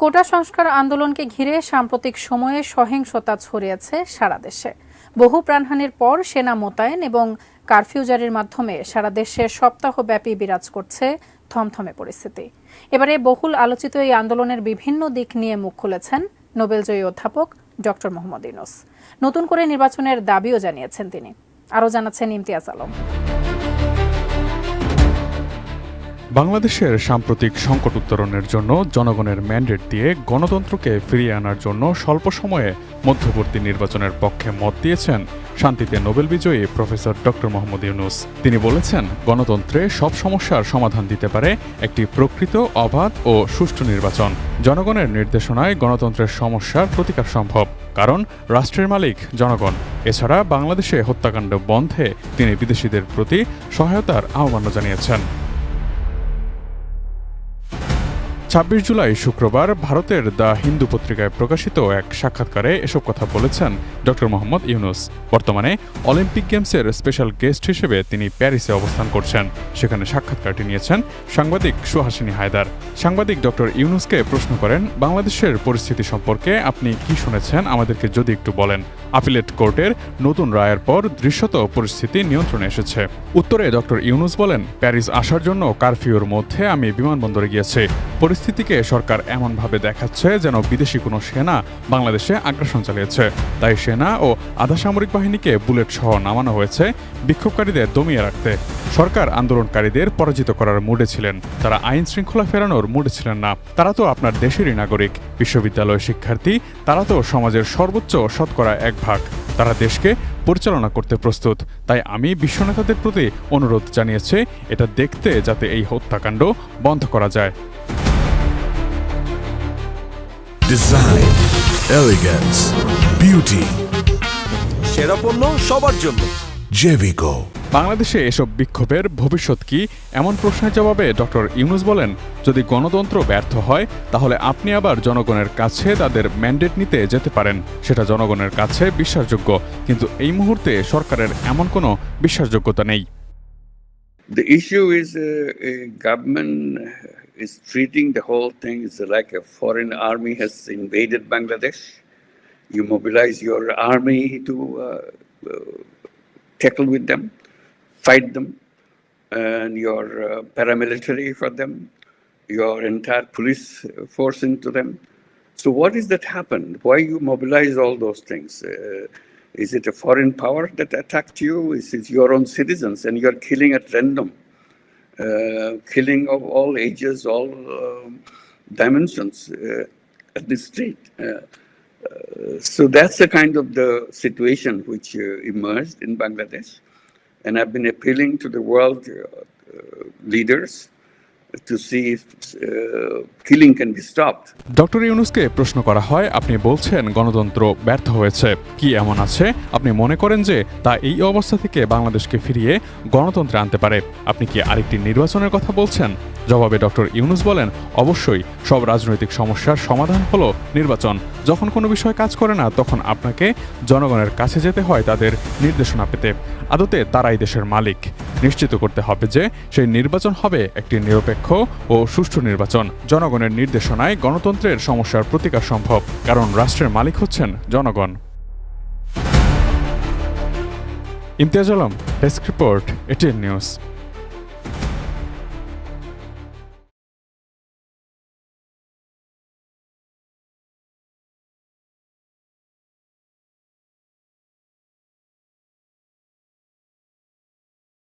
কোটা সংস্কার আন্দোলনকে ঘিরে সাম্প্রতিক সময়ে সহিংসতা ছড়িয়েছে সারা দেশে। বহু প্রাণহানির পর সেনা মোতায়েন এবং কারফিউ জারির মাধ্যমে সারা দেশে সপ্তাহব্যাপী বিরাজ করছে থমথমে পরিস্থিতি। এবারে বহুল আলোচিত এই আন্দোলনের বিভিন্ন দিক নিয়ে মুখ খুলেছেন নোবেলজয়ী অধ্যাপক ডক্টর মোহাম্মদ ইউনূস। নতুন করে নির্বাচনের দাবিও জানিয়েছেন তিনি। আরও জানাচ্ছেন ইমতিয়াজ আলম। বাংলাদেশের সাম্প্রতিক সংকট উত্তরণের জন্য জনগণের ম্যান্ডেট দিয়ে গণতন্ত্রকে ফিরিয়ে আনার জন্য স্বল্প সময়ে মধ্যবর্তী নির্বাচনের পক্ষে মত দিয়েছেন শান্তিতে নোবেল বিজয়ী প্রফেসর ডক্টর মোহাম্মদ ইউনূস। তিনি বলেছেন, গণতন্ত্রে সব সমস্যার সমাধান দিতে পারে একটি প্রকৃত, অবাধ ও সুষ্ঠু নির্বাচন। জনগণের নির্দেশনায় গণতন্ত্রের সমস্যার প্রতিকার সম্ভব, কারণ রাষ্ট্রের মালিক জনগণ। এছাড়া বাংলাদেশে হত্যাকাণ্ড বন্ধে তিনি বিদেশিদের প্রতি সহায়তার আহ্বানও জানিয়েছেন। ২৬ জুলাই শুক্রবার ভারতের দ্য হিন্দু পত্রিকায় প্রকাশিত এক সাক্ষাৎকারে এসব কথা বলেছেন ডক্টর মোহাম্মদ ইউনূস। বর্তমানে অলিম্পিক গেমসের স্পেশাল গেস্ট হিসেবে তিনি প্যারিসে অবস্থান করছেন। সেখানে সাক্ষাৎকারটি নিয়েছেন সাংবাদিক সুহাসিনী হায়দার। সাংবাদিক ডক্টর ইউনূসকে প্রশ্ন করেন, বাংলাদেশের পরিস্থিতি সম্পর্কে আপনি কি শুনেছেন, আমাদেরকে যদি একটু বলেন। আপিলেট কোর্টের নতুন রায়ের পর দৃশ্যত পরিস্থিতি নিয়ন্ত্রণে এসেছে। উত্তরে ডক্টর ইউনূস বলেন, প্যারিস আসার জন্য কারফিউর মধ্যে আমি বিমানবন্দরে গিয়েছি। পরিস্থিতিকে সরকার এমনভাবে দেখাচ্ছে যেন বিদেশি কোনো সেনা বাংলাদেশে আগ্রাসন চালিয়েছে। তাই সেনা ও আধা সামরিক বাহিনীকে বুলেট সহ নামানো হয়েছে বিক্ষোভকারীদের দমিয়ে রাখতে। সরকার আন্দোলনকারীদের পরাজিত করার মুডে ছিলেন, তারা আইন শৃঙ্খলা ফেরানোর মুডে ছিলেন না। তারা তো আপনার দেশেরই নাগরিক, বিশ্ববিদ্যালয় শিক্ষার্থী, তারা তো সমাজের সর্বোচ্চ শতকরা 1 ভাগ। তারা দেশকে পরিচালনা করতে প্রস্তুত। তাই আমি বিশ্বনেতাদের প্রতি অনুরোধ জানিয়েছি, এটা দেখতে যাতে এই হত্যাকাণ্ড বন্ধ করা যায়। ডিজাইন, এলিগেন্স, বিউটি, সেরা পণ্য সবার জন্য জেভিকো। বাংলাদেশে এসব বিক্ষোভের ভবিষ্যৎ কি, এমন প্রশ্নের জবাবে ডক্টর ইউনূস বলেন, যদি গণতন্ত্র ব্যর্থ হয় তাহলে আপনি আবার জনগণের কাছে তাদের ম্যান্ডেট নিতে যেতে পারেন। সেটা জনগণের কাছে বিশ্বাসযোগ্য, কিন্তু এই মুহূর্তে সরকারের এমন কোনো বিশ্বাসযোগ্যতা নেই। The issue is government is treating the whole thing is like a foreign army has invaded Bangladesh. You mobilize your army to tackle with them, fight them, and your paramilitary for them, your entire police force into them. So what is that happened? Why you mobilize all those things? Is it a foreign power that attacked you? Is it your own citizens and you're killing at random? Killing of all ages, all dimensions at the street. So that's the kind of the situation which emerged in Bangladesh. And I've been appealing to the world leaders to see if killing can be stopped. Doctor ইউনূসকে প্রশ্ন করা হয়, আপনি বলছেন গণতন্ত্র ব্যর্থ হয়েছে, কি এমন আছে আপনি মনে করেন যে তা এই অবস্থা থেকে বাংলাদেশকে ফিরিয়ে গণতন্ত্রে আনতে পারে? আপনি কি আরেকটি নির্বাচনের কথা বলছেন? জবাবে ডক্টর ইউনূস বলেন, অবশ্যই সব রাজনৈতিক সমস্যার সমাধান হলো নির্বাচন। যখন কোনো বিষয় কাজ করে না, তখন আপনাকে জনগণের কাছে যেতে হয় তাদের নির্দেশনা পেতে। আদতে তারাই দেশের মালিক। নিশ্চিত করতে হবে যে সেই নির্বাচন হবে একটি নিরপেক্ষ ও সুষ্ঠু নির্বাচন। জনগণের নির্দেশনায় গণতন্ত্রের সমস্যার প্রতিকার সম্ভব, কারণ রাষ্ট্রের মালিক হচ্ছেন জনগণ। Imtiaz Alam, desk report, ATN news.